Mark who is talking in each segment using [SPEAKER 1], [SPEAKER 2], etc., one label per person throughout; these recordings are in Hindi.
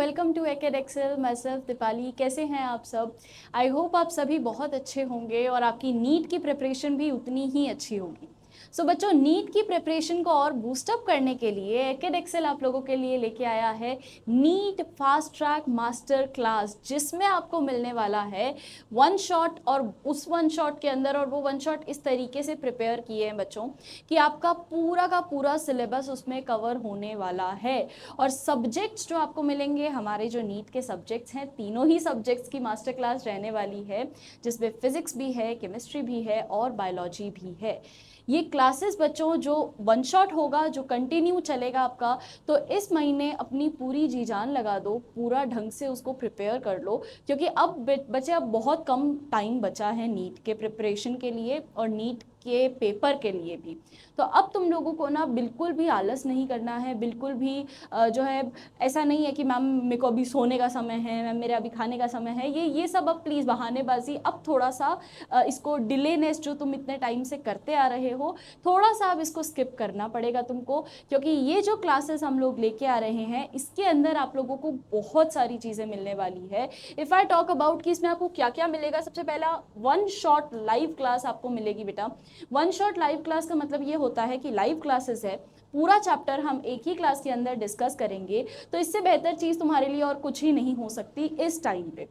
[SPEAKER 1] Welcome to acad excel. Myself Deepali. कैसे हैं आप सब? आई होप आप सभी बहुत अच्छे होंगे और आपकी नीट की प्रिपरेशन भी उतनी ही अच्छी होगी। सो बच्चों, नीट की प्रिपरेशन को और बूस्टअप करने के लिए एकेड एक्सेल आप लोगों के लिए लेके आया है NEET fast track master class, जिसमें आपको मिलने वाला है वन शॉट। और उस वन शॉट के अंदर, और वो वन शॉट इस तरीके से प्रिपेयर किए हैं बच्चों कि आपका पूरा का पूरा सिलेबस उसमें कवर होने वाला है। और सब्जेक्ट्स जो आपको मिलेंगे, हमारे जो नीट के सब्जेक्ट्स हैं, तीनों ही सब्जेक्ट्स की मास्टर क्लास रहने वाली है, जिसमें फिजिक्स भी है, केमिस्ट्री भी है और बायोलॉजी भी है। ये क्लासेस बच्चों जो वन शॉट होगा, जो कंटिन्यू चलेगा आपका, तो इस महीने अपनी पूरी जी जान लगा दो, पूरा ढंग से उसको प्रिपेयर कर लो, क्योंकि अब बच्चे अब बहुत कम टाइम बचा है नीट के प्रिपरेशन के लिए और नीट के पेपर के लिए भी। तो अब तुम लोगों को ना बिल्कुल भी आलस नहीं करना है, बिल्कुल भी जो है ऐसा नहीं है कि मैम मेरे को अभी सोने का समय है, मैम मेरे अभी खाने का समय है, ये सब अब प्लीज़ बहानेबाजी। अब थोड़ा सा इसको डिलेनेस जो तुम इतने टाइम से करते आ रहे हो, थोड़ा सा अब इसको स्किप करना पड़ेगा तुमको, क्योंकि ये जो क्लासेस हम लोग लेके आ रहे हैं इसके अंदर आप लोगों को बहुत सारी चीज़ें मिलने वाली है। इफ़ आई टॉक अबाउट कि इसमें आपको क्या क्या मिलेगा, सबसे पहला वन शॉट लाइव क्लास आपको मिलेगी बेटा। वन शॉट लाइव क्लास का मतलब ये होता है कि लाइव क्लासेस है, पूरा चैप्टर हम एक ही क्लास के अंदर डिस्कस करेंगे। तो इससे बेहतर चीज़ तुम्हारे लिए और कुछ ही नहीं हो सकती इस टाइम पे।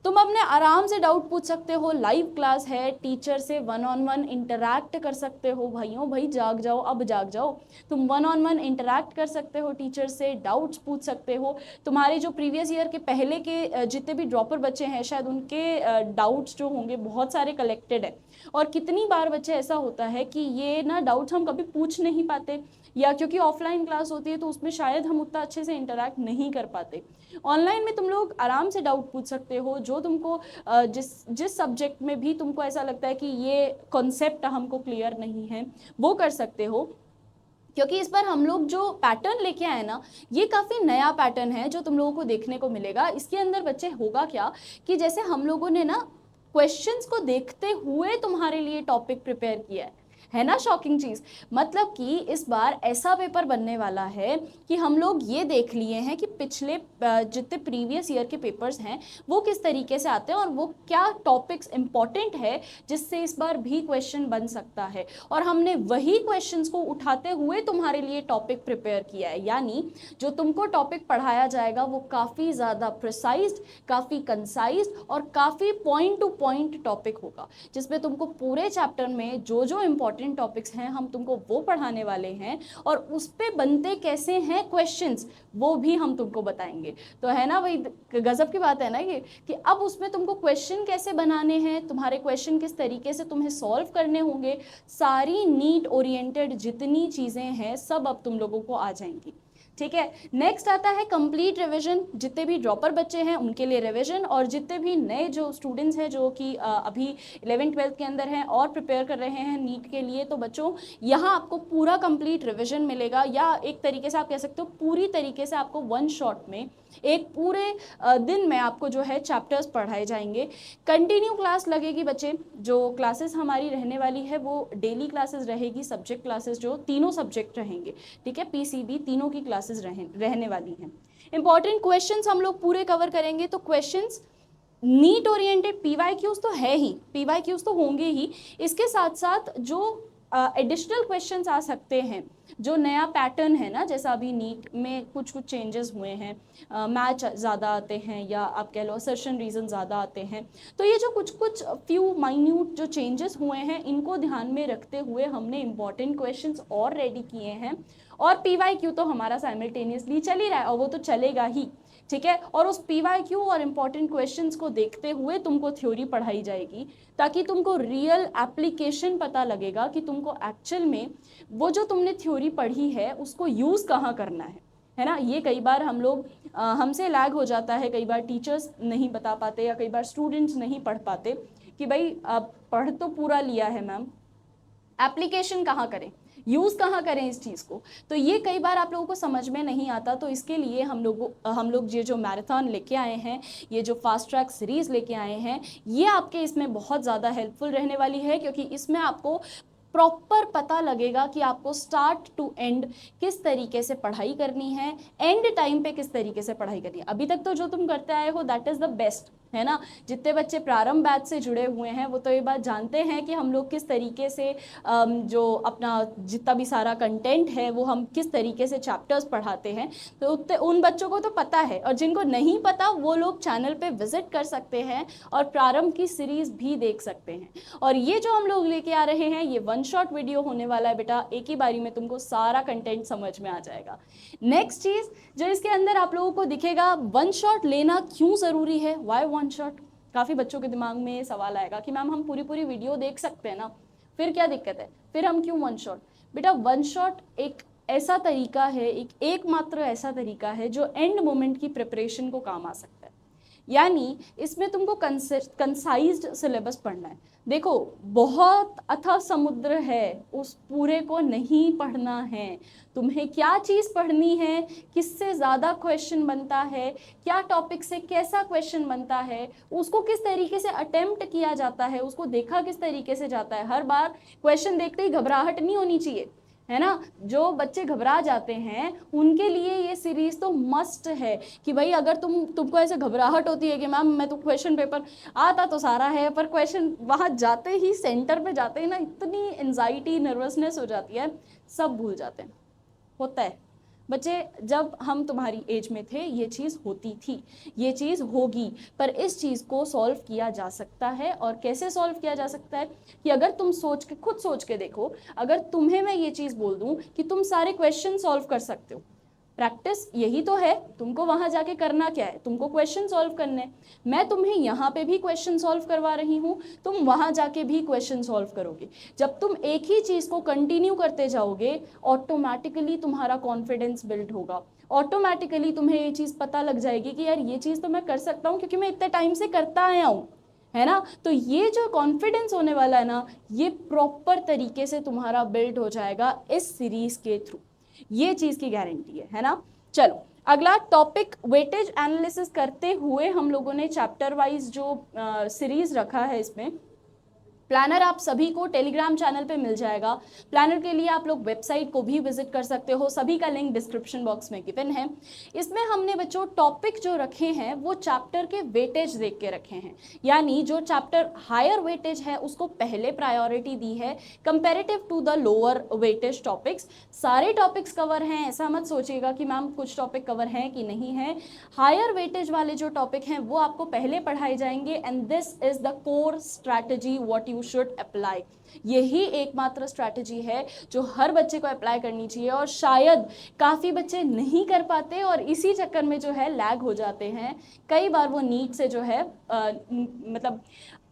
[SPEAKER 1] तुम अपने आराम से डाउट पूछ सकते हो, लाइव क्लास है, टीचर से वन ऑन वन इंटरैक्ट कर सकते हो। भाइयों भाई जाग जाओ, अब जाग जाओ। तुम वन ऑन वन इंटरैक्ट कर सकते हो, टीचर से डाउट्स पूछ सकते हो। तुम्हारे जो प्रीवियस ईयर के पहले के जितने भी ड्रॉपर बच्चे हैं, शायद उनके डाउट्स जो होंगे बहुत सारे कलेक्टेड है। और कितनी बार बच्चे ऐसा होता है कि ये ना डाउट्स हम कभी पूछ नहीं पाते, या क्योंकि ऑफलाइन क्लास होती है तो उसमें शायद हम उतना अच्छे से इंटरैक्ट नहीं कर पाते। ऑनलाइन में तुम लोग आराम से डाउट पूछ सकते हो, जो तुमको जिस जिस सब्जेक्ट में भी तुमको ऐसा लगता है कि ये कॉन्सेप्ट हमको क्लियर नहीं है, वो कर सकते हो। क्योंकि इस बार हम लोग जो पैटर्न लेके आए ना, ये काफ़ी नया पैटर्न है जो तुम लोगों को देखने को मिलेगा। इसके अंदर बच्चे होगा क्या कि जैसे हम लोगों ने ना क्वेश्चंस को देखते हुए तुम्हारे लिए टॉपिक प्रिपेयर किया है ना शॉकिंग चीज़। मतलब कि इस बार ऐसा पेपर बनने वाला है कि हम लोग ये देख लिए हैं कि पिछले जितने प्रीवियस ईयर के पेपर्स हैं वो किस तरीके से आते हैं और वो क्या टॉपिक्स इंपॉर्टेंट है जिससे इस बार भी क्वेश्चन बन सकता है। और हमने वही क्वेश्चंस को उठाते हुए तुम्हारे लिए टॉपिक प्रिपेयर किया है, यानी जो तुमको टॉपिक पढ़ाया जाएगा वो काफ़ी ज़्यादा प्रिसाइज्ड, काफ़ी कंसाइज्ड और काफ़ी पॉइंट टू पॉइंट टॉपिक होगा, जिसमें तुमको पूरे चैप्टर में जो जो इम्पोर्टेंट टॉपिक्स हैं हम तुमको वो पढ़ाने वाले हैं, और उस पे बनते कैसे हैं क्वेश्चंस वो भी हम तुमको बताएंगे। तो है ना भाई, गजब की बात है ना ये, कि अब उसमें तुमको क्वेश्चन कैसे बनाने हैं, तुम्हारे क्वेश्चन किस तरीके से तुम्हें सॉल्व करने होंगे, सारी नीट ओरिएंटेड जितनी चीज़ें हैं सब अब तुम लोगों को आ जाएंगी। ठीक है, नेक्स्ट आता है कंप्लीट रिवीजन। जितने भी ड्रॉपर बच्चे हैं उनके लिए रिवीजन, और जितने भी नए जो स्टूडेंट्स हैं जो कि अभी 11th-12th के अंदर हैं और प्रिपेयर कर रहे हैं नीट के लिए, तो बच्चों यहाँ आपको पूरा कंप्लीट रिवीजन मिलेगा, या एक तरीके से आप कह सकते हो पूरी तरीके से आपको वन शॉट में एक पूरे दिन में आपको जो है चैप्टर्स पढ़ाए जाएंगे। कंटिन्यू क्लास लगेगी बच्चे। जो क्लासेस हमारी रहने वाली है वो डेली क्लासेस रहेगी, सब्जेक्ट क्लासेस जो तीनों सब्जेक्ट रहेंगे, ठीक है, पीसीबी तीनों की क्लासेस रहने वाली हैं। इंपॉर्टेंट क्वेश्चंस हम लोग पूरे कवर करेंगे। तो क्वेश्चंस नीट ओरिएंटेड पीवाईक्यूज तो है ही, पीवाईक्यूज तो होंगे ही, इसके साथ साथ जो एडिशनल क्वेश्चंस आ सकते हैं, जो नया पैटर्न है ना, जैसा अभी नीट में कुछ कुछ चेंजेस हुए हैं, मैच ज़्यादा आते हैं, या आप कह लो असर्शन रीजन ज़्यादा आते हैं, तो ये जो कुछ कुछ फ्यू माइन्यूट जो चेंजेस हुए हैं इनको ध्यान में रखते हुए हमने इंपॉर्टेंट क्वेश्चंस और रेडी किए हैं। और पीवाईक्यू तो हमारा साइमल्टेनियसली चल ही रहा है और वो तो चलेगा ही, ठीक है। और उस पीवाईक्यू और इम्पॉर्टेंट क्वेश्चंस को देखते हुए तुमको थ्योरी पढ़ाई जाएगी, ताकि तुमको रियल एप्लीकेशन पता लगेगा कि तुमको एक्चुअल में वो जो तुमने थ्योरी पढ़ी है उसको यूज़ कहाँ करना है ना। ये कई बार हम लोग हमसे लैग हो जाता है, कई बार टीचर्स नहीं बता पाते या कई बार स्टूडेंट्स नहीं पढ़ पाते कि भाई पढ़ तो पूरा लिया है मैम, एप्लीकेशन कहाँ करें, यूज़ कहाँ करें इस चीज़ को। तो ये कई बार आप लोगों को समझ में नहीं आता। तो इसके लिए हम लोग ये जो मैराथन लेके आए हैं, ये जो फास्ट ट्रैक सीरीज़ लेके आए हैं, ये आपके इसमें बहुत ज़्यादा हेल्पफुल रहने वाली है, क्योंकि इसमें आपको प्रॉपर पता लगेगा कि आपको स्टार्ट टू एंड किस तरीके से पढ़ाई करनी है, एंड टाइम पे किस तरीके से पढ़ाई करनी है। अभी तक तो जो तुम करते आए हो दैट इज़ द बेस्ट, है ना। जितने बच्चे प्रारंभ बैच से जुड़े हुए हैं वो तो ये बात जानते हैं कि हम लोग किस तरीके से जो अपना जितना भी सारा कंटेंट है वो हम किस तरीके से चैप्टर्स पढ़ाते हैं, तो उन बच्चों को तो पता है। और जिनको नहीं पता वो लोग चैनल पे विजिट कर सकते हैं और प्रारंभ की सीरीज भी देख सकते हैं। और ये जो हम लोग लेके आ रहे हैं ये वन शॉट वीडियो होने वाला है बेटा, एक ही बारी में तुमको सारा कंटेंट समझ में आ जाएगा। नेक्स्ट चीज जो इसके अंदर आप लोगों को दिखेगा, वन शॉट लेना क्यों जरूरी है, वाई वन शॉट। काफी बच्चों के दिमाग में सवाल आएगा कि मैम हम पूरी पूरी वीडियो देख सकते हैं ना, फिर क्या दिक्कत है, फिर हम क्यों वन शॉट। बेटा वन शॉट एक ऐसा तरीका है, एकमात्र ऐसा तरीका है जो एंड मोमेंट की प्रिपरेशन को काम आ सकता है। यानी इसमें तुमको कंसाइज्ड सिलेबस पढ़ना है। देखो बहुत अथाह समुद्र है, उस पूरे को नहीं पढ़ना है। तुम्हें क्या चीज़ पढ़नी है, किससे ज़्यादा क्वेश्चन बनता है, क्या टॉपिक से कैसा क्वेश्चन बनता है, उसको किस तरीके से अटेम्प्ट किया जाता है, उसको देखा किस तरीके से जाता है। हर बार क्वेश्चन देखते ही घबराहट नहीं होनी चाहिए, है ना। जो बच्चे घबरा जाते हैं उनके लिए ये सीरीज तो मस्ट है कि भाई अगर तुमको ऐसे घबराहट होती है कि मैम मैं तो क्वेश्चन पेपर आता तो सारा है पर क्वेश्चन वहाँ जाते ही सेंटर पे जाते ही ना इतनी एंजाइटी नर्वसनेस हो जाती है, सब भूल जाते हैं। होता है बच्चे, जब हम तुम्हारी एज में थे ये चीज़ होती थी, ये चीज़ होगी, पर इस चीज़ को सॉल्व किया जा सकता है। और कैसे सॉल्व किया जा सकता है कि अगर तुम खुद सोच के देखो, अगर तुम्हें मैं ये चीज़ बोल दूं कि तुम सारे क्वेश्चन सॉल्व कर सकते हो, प्रैक्टिस यही तो है। तुमको वहां जाके करना क्या है, तुमको क्वेश्चन सॉल्व करने। मैं तुम्हें यहाँ पे भी क्वेश्चन सॉल्व करवा रही हूँ, तुम वहां जाके भी क्वेश्चन सॉल्व करोगे। जब तुम एक ही चीज़ को कंटिन्यू करते जाओगे ऑटोमेटिकली तुम्हारा कॉन्फिडेंस बिल्ड होगा, ऑटोमेटिकली तुम्हें ये चीज़ पता लग जाएगी कि यार ये चीज़ तो मैं कर सकता हूँ क्योंकि मैं इतने टाइम से करता आया हूँ, है ना। तो ये जो कॉन्फिडेंस होने वाला है ना, ये प्रॉपर तरीके से तुम्हारा बिल्ड हो जाएगा इस सीरीज के थ्रू, ये चीज की गारंटी है ना। चलो अगला टॉपिक वेटेज एनालिसिस करते हुए हम लोगों ने चैप्टर वाइज जो सीरीज रखा है, इसमें प्लानर आप सभी को टेलीग्राम चैनल पे मिल जाएगा। प्लानर के लिए आप लोग वेबसाइट को भी विजिट कर सकते हो, सभी का लिंक डिस्क्रिप्शन बॉक्स में गिवन है। इसमें हमने बच्चों टॉपिक जो रखे हैं वो चैप्टर के वेटेज देख के रखे हैं, यानी जो चैप्टर हायर वेटेज है उसको पहले प्रायोरिटी दी है comparative to the lower weightage topics. सारे टॉपिक्स कवर हैं, ऐसा मत सोचिएगा कि मैम कुछ टॉपिक कवर हैं कि नहीं है। हायर वेटेज वाले जो टॉपिक हैं वो आपको पहले पढ़ाए जाएंगे, and this is the core strategy what you should apply. यही एकमात्र स्ट्रैटेजी है जो हर बच्चे को अप्लाई करनी चाहिए, और शायद काफ़ी बच्चे नहीं कर पाते और इसी चक्कर में जो है लैग हो जाते हैं। कई बार वो नीट से जो है मतलब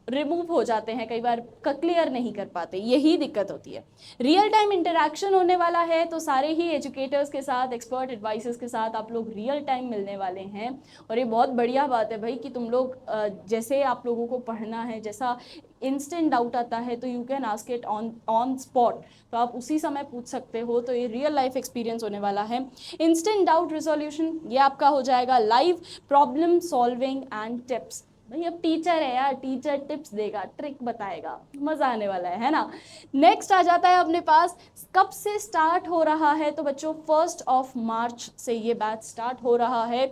[SPEAKER 1] रिमूव हो जाते हैं, कई बार क्लियर नहीं कर पाते, यही दिक्कत होती है। रियल टाइम इंटरेक्शन होने वाला है, तो सारे ही एजुकेटर्स के साथ, एक्सपर्ट एडवाइसर्स के साथ आप लोग रियल टाइम मिलने वाले हैं। और ये बहुत बढ़िया बात है भाई कि तुम लोग जैसे आप लोगों को पढ़ना है, जैसा इंस्टेंट डाउट आता है तो you can ask it on spot, तो आप उसी समय पूछ सकते हो। तो ये रियल लाइफ एक्सपीरियंस होने वाला है। इंस्टेंट डाउट रिजोल्यूशन ये आपका हो जाएगा, live problem solving and tips. भाई अब टीचर है यार, टीचर टिप्स देगा, ट्रिक बताएगा, मज़ा आने वाला है ना। नेक्स्ट आ जाता है अपने पास, कब से स्टार्ट हो रहा है, तो बच्चों 1 मार्च से ये बैच स्टार्ट हो रहा है।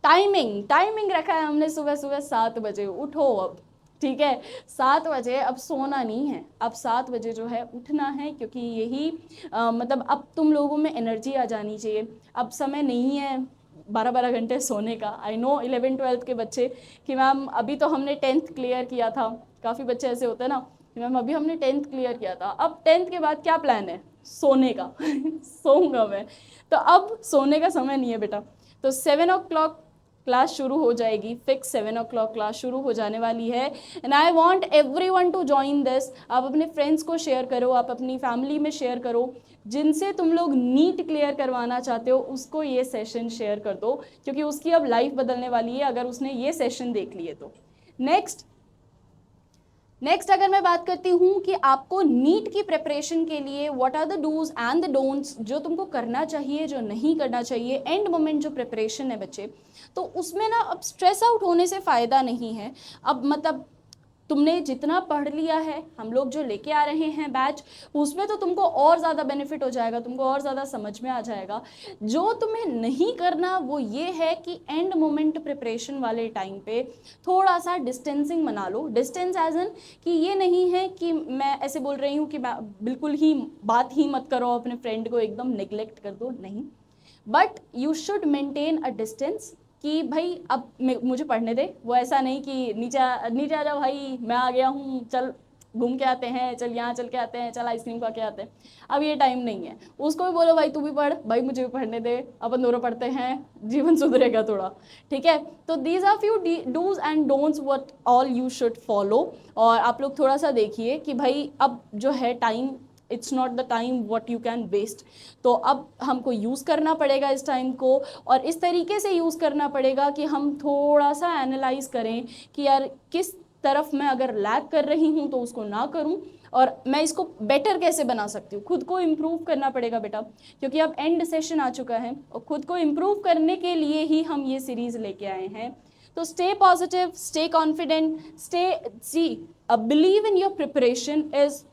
[SPEAKER 1] टाइमिंग रखा है हमने सुबह सुबह 7 बजे, उठो अब, ठीक है 7 बजे, अब सोना नहीं है, अब 7 बजे जो है उठना है, क्योंकि यही मतलब अब तुम लोगों में एनर्जी आ जानी चाहिए। अब समय नहीं है 12-12 घंटे सोने का। आई नो 11-12 के बच्चे कि मैम अभी तो हमने 10th क्लियर किया था, काफ़ी बच्चे ऐसे होते हैं ना कि मैम अभी हमने 10th क्लियर किया था, अब 10th के बाद क्या प्लान है, सोने का सोऊंगा मैं। तो अब सोने का समय नहीं है बेटा। तो 7 o'clock क्लास शुरू हो जाएगी, फिक्स 7 o'clock क्लास शुरू हो जाने वाली है। And I want everyone to join this. आप अपने फ्रेंड्स को शेयर करो, आप अपनी फैमिली में शेयर करो, जिनसे तुम लोग नीट क्लियर करवाना चाहते हो उसको ये सेशन शेयर कर दो, क्योंकि उसकी अब लाइफ बदलने वाली है अगर उसने ये सेशन देख लिए तो। नेक्स्ट अगर मैं बात करती हूँ कि आपको नीट की प्रिपरेशन के लिए what are the dos and the don'ts, जो तुमको करना चाहिए, जो नहीं करना चाहिए, एंड मोमेंट जो प्रिपरेशन है बच्चे, तो उसमें ना अब स्ट्रेस आउट होने से फ़ायदा नहीं है। अब मतलब तुमने जितना पढ़ लिया है, हम लोग जो लेके आ रहे हैं बैच, उसमें तो तुमको और ज़्यादा बेनिफिट हो जाएगा, तुमको और ज़्यादा समझ में आ जाएगा। जो तुम्हें नहीं करना वो ये है कि एंड मोमेंट प्रिपरेशन वाले टाइम पे थोड़ा सा डिस्टेंसिंग बना लो। डिस्टेंस एज एन कि ये नहीं है कि मैं ऐसे बोल रही हूँ कि बिल्कुल ही बात ही मत करो, अपने फ्रेंड को एकदम निगलेक्ट कर दो, नहीं, but you should maintain a distance कि भाई अब मुझे पढ़ने दे। वो ऐसा नहीं कि नीचे नीचे आ जाओ भाई, मैं आ गया हूँ, चल घूम के आते हैं, चल यहाँ चल के आते हैं, चल आइसक्रीम खा के आते हैं। अब ये टाइम नहीं है। उसको भी बोलो भाई तू भी पढ़, भाई मुझे भी पढ़ने दे, अपन दोनों पढ़ते हैं, जीवन सुधरेगा थोड़ा, ठीक है। तो these are few dos and don'ts what all you should follow. और आप लोग थोड़ा सा देखिए कि भाई अब जो है time, it's not the time what you can waste. तो अब हमको यूज़ करना पड़ेगा इस टाइम को, और इस तरीके से यूज़ करना पड़ेगा कि हम थोड़ा सा एनालाइज करें कि यार किस तरफ मैं अगर लैग कर रही हूँ तो उसको ना करूँ, और मैं इसको बेटर कैसे बना सकती हूँ। खुद को इम्प्रूव करना पड़ेगा बेटा, क्योंकि अब एंड सेशन आ चुका है और खुद को इम्प्रूव करने के लिए ही हम ये सीरीज लेके आए हैं। तो stay positive, stay confident, believe in your preparation is.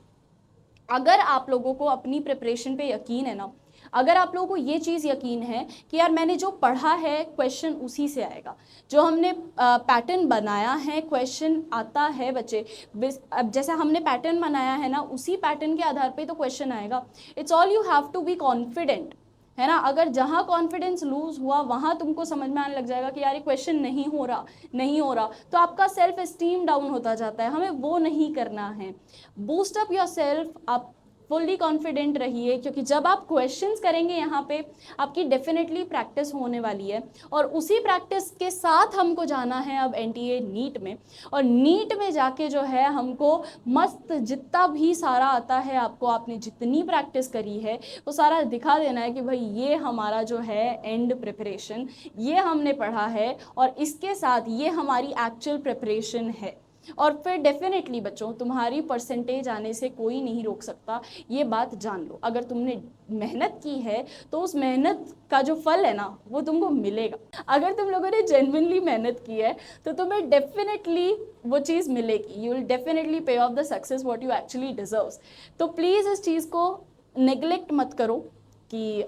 [SPEAKER 1] अगर आप लोगों को अपनी प्रिपरेशन पे यकीन है ना, अगर आप लोगों को ये चीज़ यकीन है कि यार मैंने जो पढ़ा है क्वेश्चन उसी से आएगा, जो हमने पैटर्न बनाया है क्वेश्चन आता है बच्चे, अब जैसे हमने पैटर्न बनाया है ना, उसी पैटर्न के आधार पे तो क्वेश्चन आएगा। It's all you have to be confident, है ना। अगर जहाँ कॉन्फिडेंस लूज हुआ वहाँ तुमको समझ में आने लग जाएगा कि यार ये क्वेश्चन नहीं हो रहा, नहीं हो रहा, तो आपका सेल्फ एस्टीम डाउन होता जाता है। हमें वो नहीं करना है। बूस्ट अप योर सेल्फ, आप फुल्ली कॉन्फिडेंट रहिए, क्योंकि जब आप क्वेश्चंस करेंगे यहाँ पे आपकी डेफिनेटली प्रैक्टिस होने वाली है, और उसी प्रैक्टिस के साथ हमको जाना है अब एनटीए नीट में। और नीट में जाके जो है हमको मस्त जितना भी सारा आता है, आपको आपने जितनी प्रैक्टिस करी है वो सारा दिखा देना है कि भाई ये हमारा जो है एंड प्रिपरेशन, ये हमने पढ़ा है और इसके साथ ये हमारी एक्चुअल प्रिपरेशन है। और फिर डेफिनेटली बच्चों तुम्हारी परसेंटेज आने से कोई नहीं रोक सकता, ये बात जान लो। अगर तुमने मेहनत की है तो उस मेहनत का जो फल है ना वो तुमको मिलेगा। अगर तुम लोगों ने जेन्युइनली मेहनत की है तो तुम्हें डेफिनेटली वो चीज़ मिलेगी। यू विल डेफिनेटली पे of the success what you actually deserves. तो प्लीज़ इस चीज़ को नेग्लेक्ट मत करो कि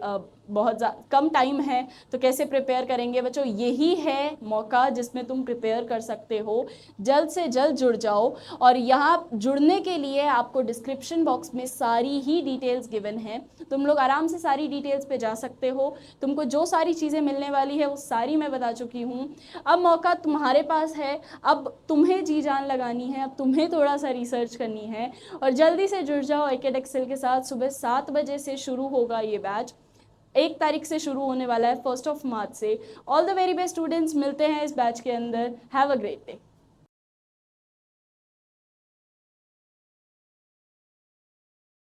[SPEAKER 1] बहुत कम टाइम है तो कैसे प्रिपेयर करेंगे। बच्चों यही है मौका जिसमें तुम प्रिपेयर कर सकते हो। जल्द से जल्द जुड़ जाओ, और यहाँ जुड़ने के लिए आपको डिस्क्रिप्शन बॉक्स में सारी ही डिटेल्स गिवन हैं। तुम लोग आराम से सारी डिटेल्स पे जा सकते हो। तुमको जो सारी चीज़ें मिलने वाली है वो सारी मैं बता चुकी हूँ। अब मौका तुम्हारे पास है, अब तुम्हें जी जान लगानी है, अब तुम्हें थोड़ा सा रिसर्च करनी है, और जल्दी से जुड़ जाओ एकेड एक्सेल के साथ। सुबह 7 बजे से शुरू होगा ये बैच, 1 तारीख से शुरू होने वाला है, 1 मार्च से। All the very best students, मिलते हैं इस बैच के अंदर। Have a great day.